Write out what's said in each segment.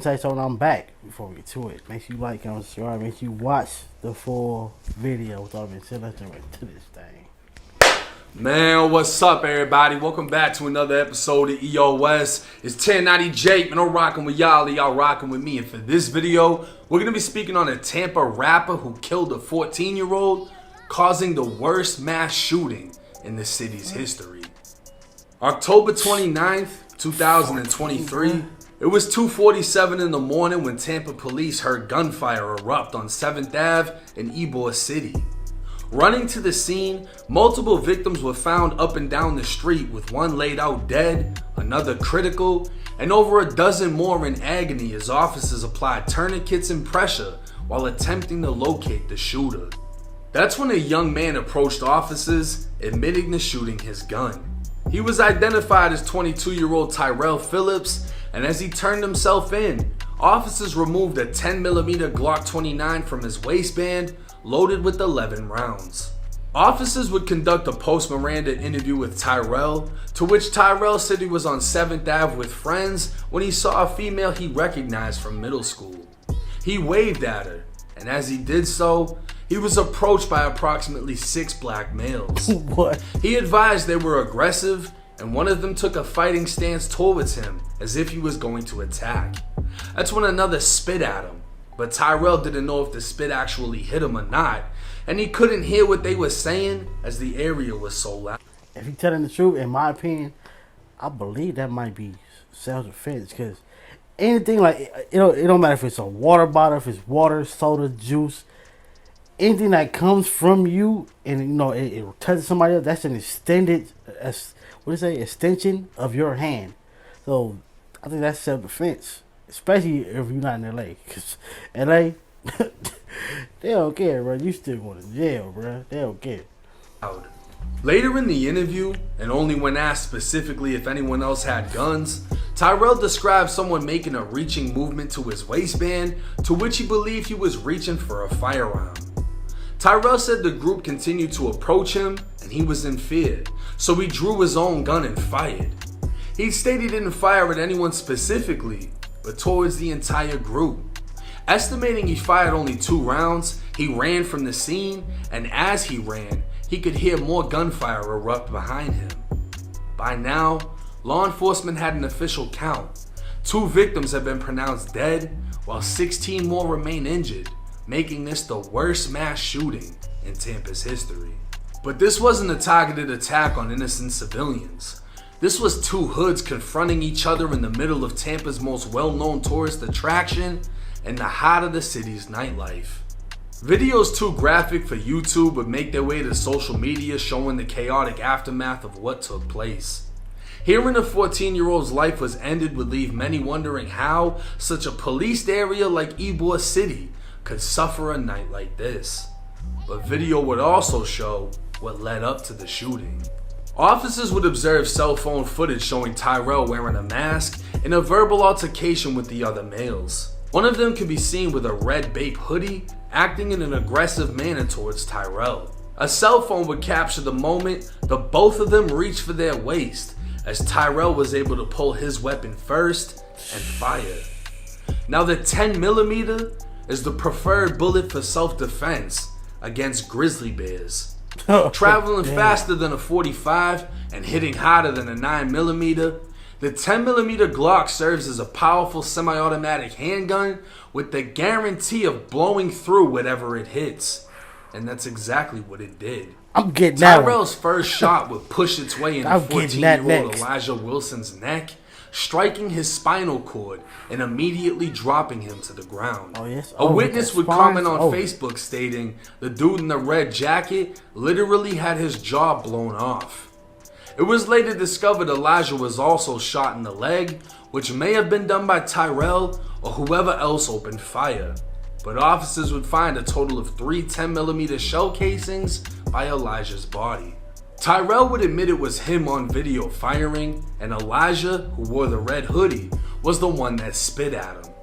me tell you something, I'm back. Before we get to it, make sure you like, comment, subscribe, make sure you watch the full video. With all of it, so let's get right to this thing. Man, what's up, everybody? Welcome back to another episode of EOS. It's 1090 Jake, man. I'm rocking with y'all rocking with me. And for this video, we're going to be speaking on a Tampa rapper who killed a 14-year-old, causing the worst mass shooting in the city's history. October 29th, 2023, it was 2:47 in the morning when Tampa police heard gunfire erupt on 7th Ave in Ybor City. Running to the scene, multiple victims were found up and down the street, with one laid out dead, another critical, and over a dozen more in agony as officers applied tourniquets and pressure while attempting to locate the shooter. That's when a young man approached officers, admitting to shooting his gun. He was identified as 22-year-old Tyrell Phillips, and as he turned himself in, officers removed a 10mm Glock 29 from his waistband, loaded with 11 rounds. Officers would conduct a post-Miranda interview with Tyrell, to which Tyrell said he was on 7th Ave with friends when he saw a female he recognized from middle school. He waved at her, and as he did so, he was approached by approximately 6 black males. What? He advised they were aggressive, and one of them took a fighting stance towards him as if he was going to attack. That's when another spit at him, but Tyrell didn't know if the spit actually hit him or not, and he couldn't hear what they were saying as the area was so loud. If you're telling the truth, in my opinion, I believe that might be self-defense, because anything like, it don't matter if it's a water bottle, if it's water, soda, juice, anything that comes from you and it touches somebody else, that's an extension of your hand. So I think that's self-defense, especially if you're not in LA, because LA, they don't care, bro. You still going to jail, bro. They don't care. Later in the interview, and only when asked specifically if anyone else had guns, Tyrell described someone making a reaching movement to his waistband, to which he believed he was reaching for a firearm. Tyrell said the group continued to approach him and he was in fear, so he drew his own gun and fired. He stated he didn't fire at anyone specifically, but towards the entire group. Estimating he fired only 2 rounds, he ran from the scene, and as he ran, he could hear more gunfire erupt behind him. By now, law enforcement had an official count. 2 victims have been pronounced dead, while 16 more remain injured, making this the worst mass shooting in Tampa's history. But this wasn't a targeted attack on innocent civilians. This was 2 hoods confronting each other in the middle of Tampa's most well-known tourist attraction and the heart of the city's nightlife. Videos too graphic for YouTube would make their way to social media, showing the chaotic aftermath of what took place. Hearing a 14-year-old's life was ended would leave many wondering how such a policed area like Ybor City could suffer a night like this. But video would also show what led up to the shooting. Officers would observe cell phone footage showing Tyrell wearing a mask in a verbal altercation with the other males. One of them can be seen with a red Bape hoodie, acting in an aggressive manner towards Tyrell. A cell phone would capture the moment the both of them reached for their waist, as Tyrell was able to pull his weapon first and fire. Now the 10mm is the preferred bullet for self-defense against grizzly bears. Traveling faster than a .45 and hitting harder than a 9mm, the 10mm Glock serves as a powerful semi-automatic handgun with the guarantee of blowing through whatever it hits. And that's exactly what it did. I'm getting that one. Tyrell's first shot would push its way into 14-year-old Elijah Wilson's neck, striking his spinal cord and immediately dropping him to the ground. A witness would comment on Facebook stating the dude in the red jacket literally had his jaw blown off. It was later discovered Elijah was also shot in the leg, which may have been done by Tyrell or whoever else opened fire. But officers would find a total of 3 10mm shell casings by Elijah's body. Tyrell would admit it was him on video firing, and Elijah, who wore the red hoodie, was the one that spit at him.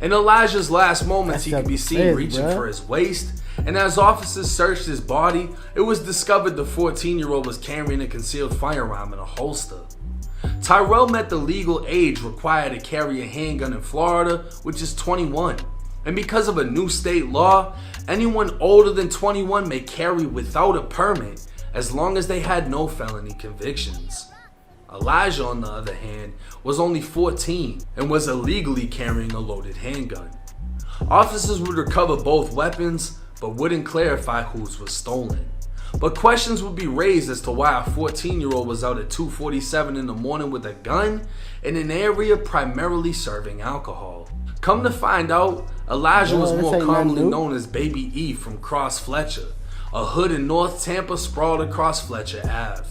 In Elijah's last moments, he could be seen reaching for his waist, and as officers searched his body, it was discovered the 14-year-old was carrying a concealed firearm in a holster. Tyrell met the legal age required to carry a handgun in Florida, which is 21. And because of a new state law, anyone older than 21 may carry without a permit as long as they had no felony convictions. Elijah, on the other hand, was only 14 and was illegally carrying a loaded handgun. Officers would recover both weapons, but wouldn't clarify whose was stolen. But questions would be raised as to why a 14-year-old was out at 2:47 in the morning with a gun in an area primarily serving alcohol. Come to find out, Elijah was more commonly known as Baby E from Cross Fletcher, a hood in North Tampa sprawled across Fletcher Ave.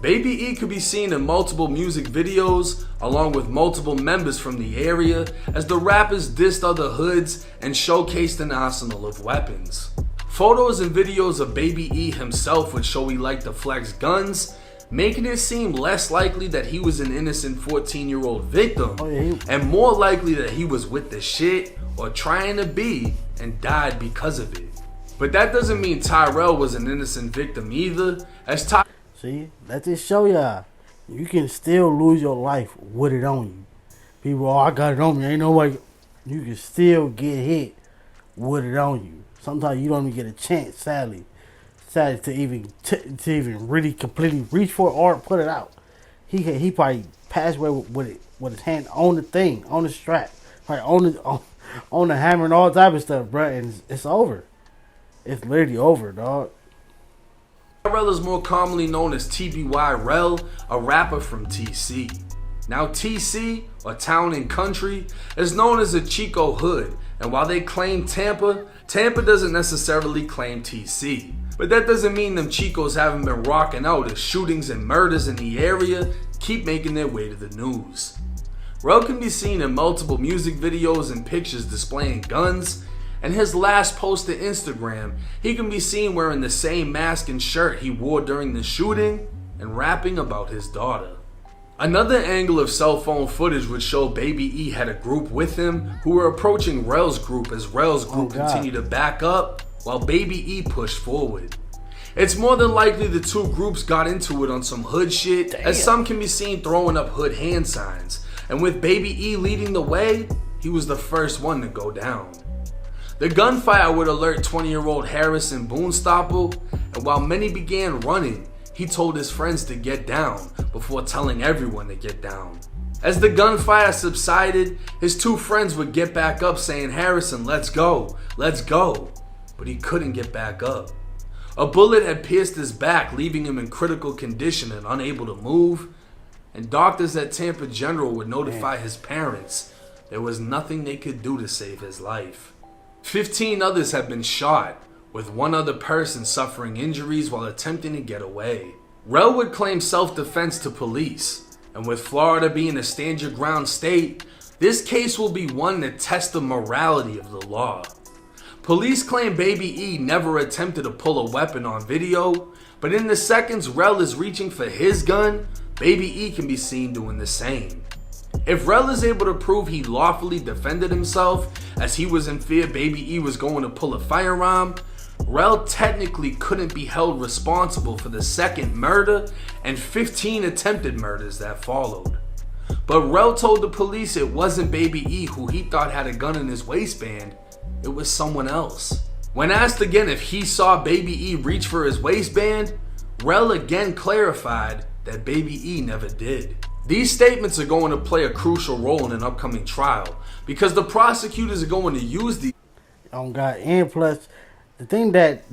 Baby E could be seen in multiple music videos, along with multiple members from the area, as the rappers dissed other hoods and showcased an arsenal of weapons. Photos and videos of Baby E himself would show he liked to flex guns, making it seem less likely that he was an innocent 14-year-old victim, and more likely that he was with the shit or trying to be and died because of it. But that doesn't mean Tyrell was an innocent victim either, as See, let this show y'all. You can still lose your life with it on you. People, oh, I got it on me. Ain't no way. You can still get hit with it on you. Sometimes you don't even get a chance, sadly to even really completely reach for it or put it out. He probably passed away with his hand on the thing, on the strap, probably on the hammer and all type of stuff, bro. And it's over. It's literally over, dog. Tyrell is more commonly known as TBY Rel, a rapper from TC. Now TC, or Town and Country, is known as a Chico hood, and while they claim Tampa, Tampa doesn't necessarily claim TC. But that doesn't mean them Chicos haven't been rocking out as shootings and murders in the area keep making their way to the news. Rel can be seen in multiple music videos and pictures displaying guns, and his last post to Instagram, he can be seen wearing the same mask and shirt he wore during the shooting and rapping about his daughter. Another angle of cell phone footage would show Baby E had a group with him who were approaching Rel's group as Rel's group continued to back up while Baby E pushed forward. It's more than likely the two groups got into it on some hood shit, as some can be seen throwing up hood hand signs, and with Baby E leading the way, he was the first one to go down. The gunfire would alert 20-year-old Harrison Boonstopple, and while many began running, he told his friends to get down before telling everyone to get down. As the gunfire subsided, his two friends would get back up saying, "Harrison, let's go, but he couldn't get back up. A bullet had pierced his back, leaving him in critical condition and unable to move, and doctors at Tampa General would notify his parents there was nothing they could do to save his life. 15 others have been shot, with one other person suffering injuries while attempting to get away. Rel would claim self-defense to police, and with Florida being a stand your ground state, this case will be one that tests the morality of the law. Police claim Baby E never attempted to pull a weapon on video, but in the seconds Rel is reaching for his gun, Baby E can be seen doing the same. If Rel is able to prove he lawfully defended himself as he was in fear Baby E was going to pull a firearm, Rel technically couldn't be held responsible for the second murder and 15 attempted murders that followed. But Rel told the police it wasn't Baby E who he thought had a gun in his waistband, it was someone else. When asked again if he saw Baby E reach for his waistband, Rel again clarified that Baby E never did. These statements are going to play a crucial role in an upcoming trial because the prosecutors are going to use these. Oh God, and plus, the thing that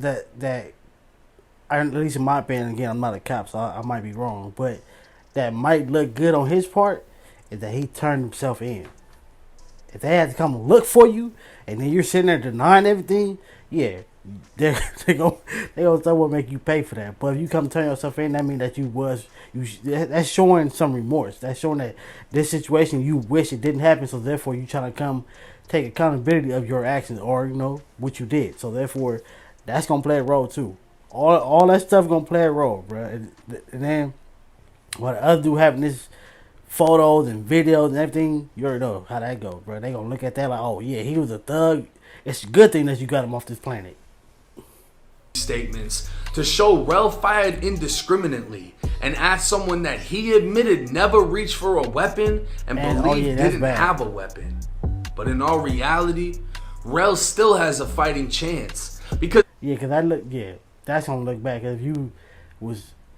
at least in my opinion, again, I'm not a cop, so I might be wrong, but that might look good on his part is that he turned himself in. If they had to come look for you, and then you're sitting there denying everything, yeah, they gonna start what make you pay for that. But if you come turn yourself in, that means that that's showing some remorse. That's showing that this situation you wish it didn't happen, so therefore you trying to come take accountability of your actions or what you did. So therefore, that's gonna play a role too. All that stuff gonna play a role, bro. And then what the other dude having this photos and videos and everything, you already know how that goes, bro. They gonna look at that like, oh yeah, he was a thug. It's a good thing that you got him off this planet. statements to show Rel fired indiscriminately and at someone that he admitted never reached for a weapon and believed didn't have a weapon. But in all reality, Rel still has a fighting chance because that's gonna look back.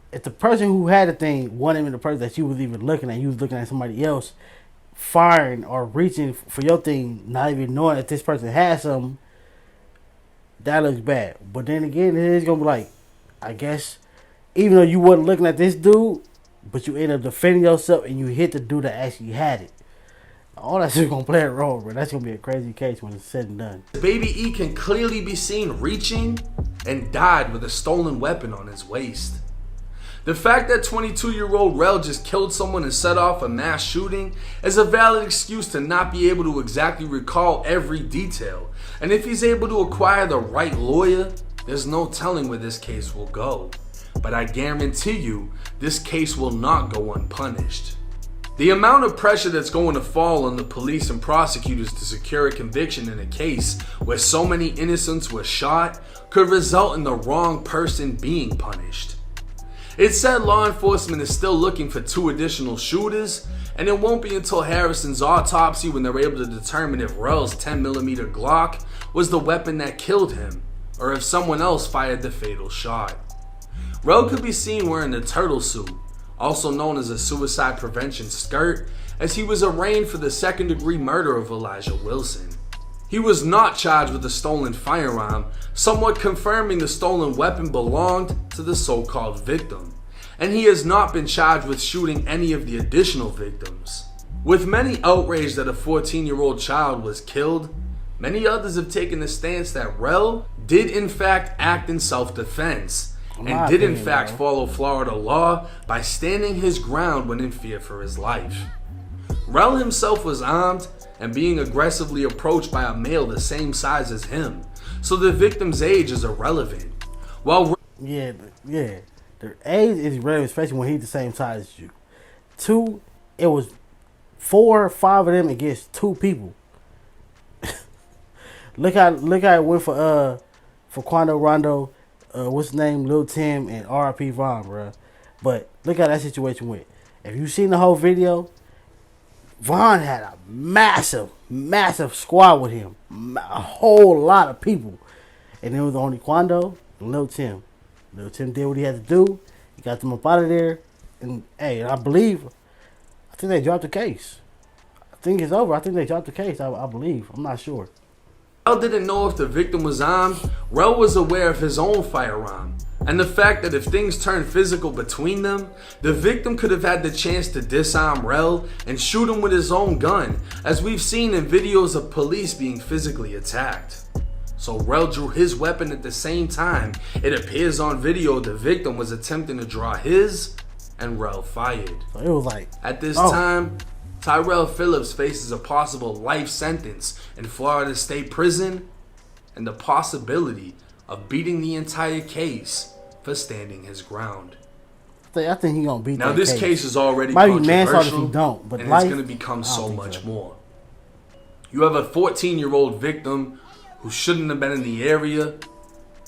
If the person who had the thing wasn't even the person that you was even looking at, you was looking at somebody else firing or reaching for your thing, not even knowing that this person had something. That looks bad. But then again, it is gonna be like, I guess, even though you wasn't looking at this dude, but you end up defending yourself and you hit the dude that actually had it. All that shit's gonna play a role, bro. That's gonna be a crazy case when it's said and done. Baby E can clearly be seen reaching and died with a stolen weapon on his waist. The fact that 22-year-old Rel just killed someone and set off a mass shooting is a valid excuse to not be able to exactly recall every detail. And if he's able to acquire the right lawyer, there's no telling where this case will go. But I guarantee you, this case will not go unpunished. The amount of pressure that's going to fall on the police and prosecutors to secure a conviction in a case where so many innocents were shot could result in the wrong person being punished. It's said law enforcement is still looking for 2 additional shooters, and it won't be until Harrison's autopsy when they're able to determine if Rel's 10mm Glock was the weapon that killed him, or if someone else fired the fatal shot. Rel could be seen wearing a turtle suit, also known as a suicide prevention skirt, as he was arraigned for the second-degree murder of Elijah Wilson. He was not charged with a stolen firearm, somewhat confirming the stolen weapon belonged to the so-called victim, and he has not been charged with shooting any of the additional victims. With many outraged that a 14-year-old child was killed, many others have taken the stance that Rel did in fact act in self-defense, and did in fact follow Florida law by standing his ground when in fear for his life. Rel himself was armed and being aggressively approached by a male the same size as him, so the victim's age is irrelevant. The age is relevant, especially when he's the same size as you. 2, it was 4 or 5 of them against 2 people. look how it went for Quando Rondo, what's his name, Lil Tim, and R.I.P. Vaughn, bro. But look how that situation went. If you seen the whole video, Vaughn had a massive squad with him. A whole lot of people. And it was only Quando and Lil Tim. Lil Tim did what he had to do. He got them up out of there. And, hey, I think they dropped the case. I think it's over. I think they dropped the case, I believe. I'm not sure. Rel didn't know if the victim was armed. Rel was aware of his own firearm, and the fact that if things turned physical between them, the victim could have had the chance to disarm Rel and shoot him with his own gun, as we've seen in videos of police being physically attacked. So Rel drew his weapon at the same time. It appears on video the victim was attempting to draw his, and Rel fired. So it was like, at this time, Tyrell Phillips faces a possible life sentence in Florida State Prison and the possibility of beating the entire case for standing his ground. I think he's going to beat now, that this case. Case is already might controversial, be manslaughter if he don't, but and life, it's going to become so much more. You have a 14-year-old victim who shouldn't have been in the area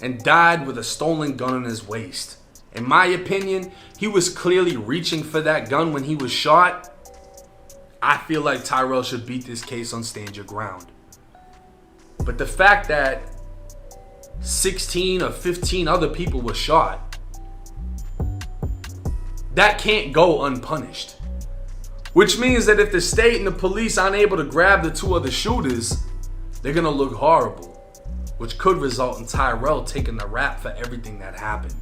and died with a stolen gun in his waist. In my opinion, he was clearly reaching for that gun when he was shot. I feel like Tyrell should beat this case on stand your ground. But the fact that 16 or 15 other people were shot, that can't go unpunished. Which means that if the state and the police aren't able to grab the 2 other shooters, they're going to look horrible, which could result in Tyrell taking the rap for everything that happened.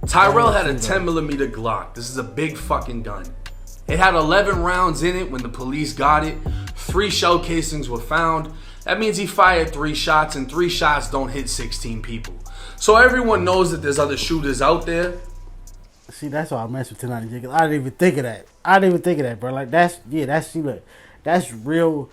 Tyrell had a 10mm Glock. This is a big fucking gun. It had 11 rounds in it when the police got it. 3 shell casings were found. That means he fired 3 shots, and 3 shots don't hit 16 people. So everyone knows that there's other shooters out there. See, that's why I mess with 1090 because I didn't even think of that. Bro. Like that's real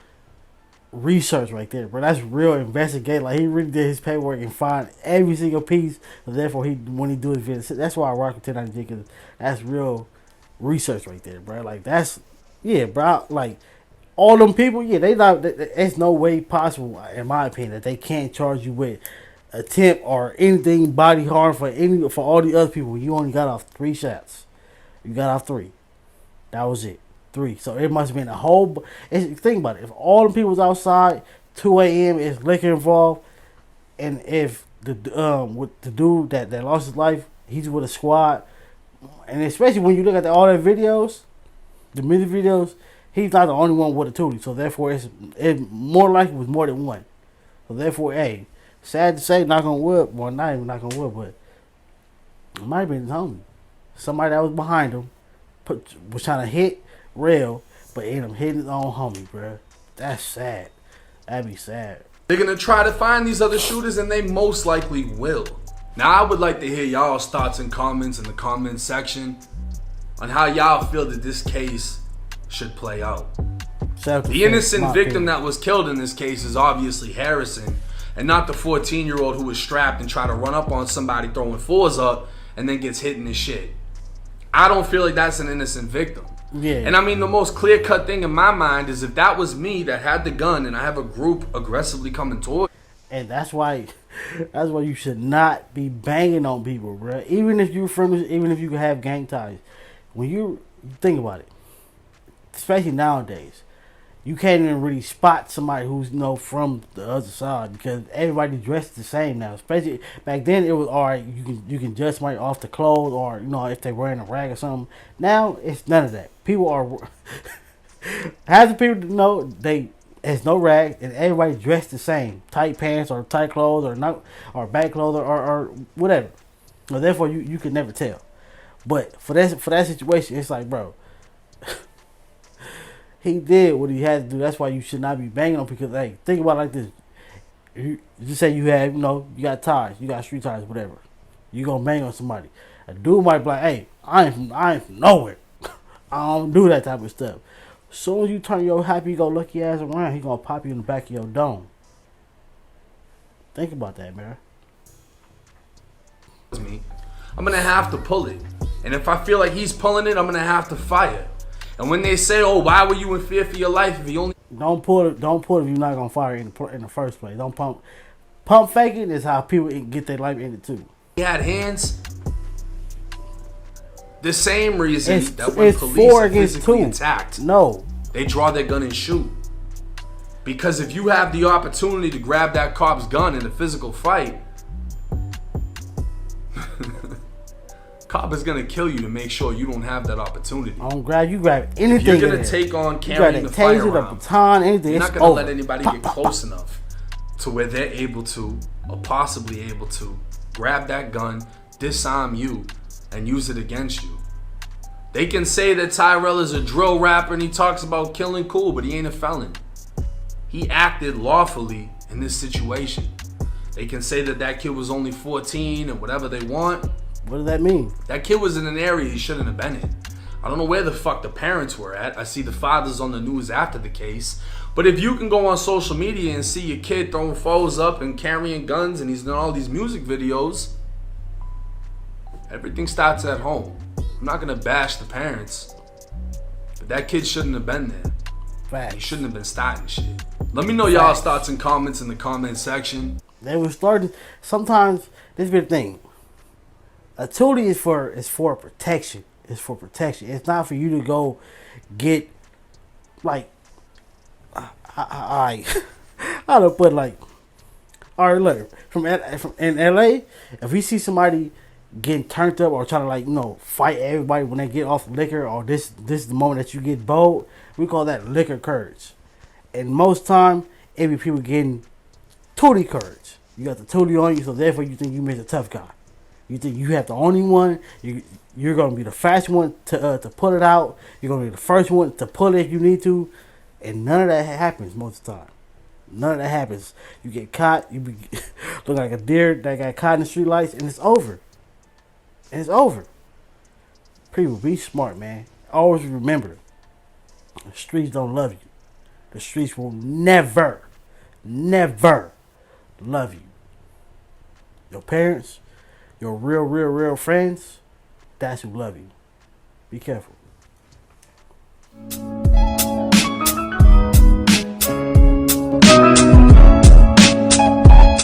research right there, bro. That's real investigate. Like he really did his paperwork and find every single piece. So therefore, when he do his video, that's why I rock with 1090 because that's real research right there, bro. Like that's bro. Like all them people, they not. There's no way possible, in my opinion, that they can't charge you with attempt or anything body harm for all the other people. You only got off 3 shots. You got off 3. That was it. 3. So it must have been a whole. Think about it. If all the people was outside, 2 a.m. is liquor involved, and if with the dude that lost his life, he's with a squad, and especially when you look at all the videos, the music videos, he's not the only one with a tootie. So therefore, it more likely was more than one. So therefore, hey, sad to say, knock on wood. Well, not even knock on wood, but it might have been his homie. Somebody that was behind him was trying to hit rail, but ended up hitting his own homie, bro. That's sad. That'd be sad. They're gonna try to find these other shooters, and they most likely will. Now, I would like to hear y'all's thoughts and comments in the comment section on how y'all feel that this case should play out. The innocent victim that was killed in this case is obviously Harrison, and not the 14-year-old who was strapped and tried to run up on somebody throwing fours up and then gets hit in the shit. I don't feel like that's an innocent victim. Yeah. And I mean, the most clear-cut thing in my mind is if that was me that had the gun and I have a group aggressively coming toward. And that's why you should not be banging on people, bro. Even if you have gang ties. When you think about it, especially nowadays, you can't even really spot somebody who's from the other side because everybody dressed the same now. Especially back then, it was alright. You can judge somebody off the clothes or if they're wearing a rag or something. Now it's none of that. People are half the people there's no rag and everybody dressed the same, tight pants or tight clothes or back clothes or whatever. So therefore, you could never tell. But for that situation, it's like, bro. He did what he had to do. That's why you should not be banging on because, hey, think about it like this. You just say you have, you got ties, you got street ties, whatever. You gonna bang on somebody. A dude might be like, hey, I ain't from nowhere. I don't do that type of stuff. As soon as you turn your happy-go-lucky ass around, he gonna pop you in the back of your dome. Think about that, man. I'm gonna have to pull it. And if I feel like he's pulling it, I'm gonna have to fire. And when they say, "Oh, why were you in fear for your life?" If he only don't pull it if you're not gonna fire in the first place. Don't pump faking is how people get their life ended too. He had hands. The same reason that when police are physically attacked, they draw their gun and shoot. Because if you have the opportunity to grab that cop's gun in a physical fight, cop is gonna kill you to make sure you don't have that opportunity. You grab anything. You're gonna take on carrying the firearm. The baton, anything. You're not gonna let anybody get close enough to where they're able to, or possibly able to, grab that gun, disarm you, and use it against you. They can say that Tyrell is a drill rapper and he talks about killing cool, but he ain't a felon. He acted lawfully in this situation. They can say that kid was only 14 and whatever they want. What does that mean? That kid was in an area he shouldn't have been in. I don't know where the fuck the parents were at. I see the fathers on the news after the case. But if you can go on social media and see your kid throwing foes up and carrying guns and he's done all these music videos, everything starts at home. I'm not going to bash the parents, but that kid shouldn't have been there. Facts. He shouldn't have been starting shit. Let me know y'all's thoughts and comments in the comment section. They were starting. Sometimes, this be the thing. A tootie is for protection. It's for protection. It's not for you to go get, like, I don't put like, all right, look, from in LA, if we see somebody getting turned up or trying to fight everybody when they get off liquor, or this is the moment that you get bold, we call that liquor courage. And most time, it be people getting tootie courage. You got the tootie on you, so therefore you think you made a tough guy. You think you have the only one. You're gonna be the fast one to pull it out. You're gonna be the first one to pull it if you need to, and none of that happens most of the time. None of that happens. You get caught. You look like a deer that got caught in the street lights, and it's over. And it's over. People, be smart, man. Always remember, the streets don't love you. The streets will never love you. Your parents, your real friends, that's who love you. Be careful.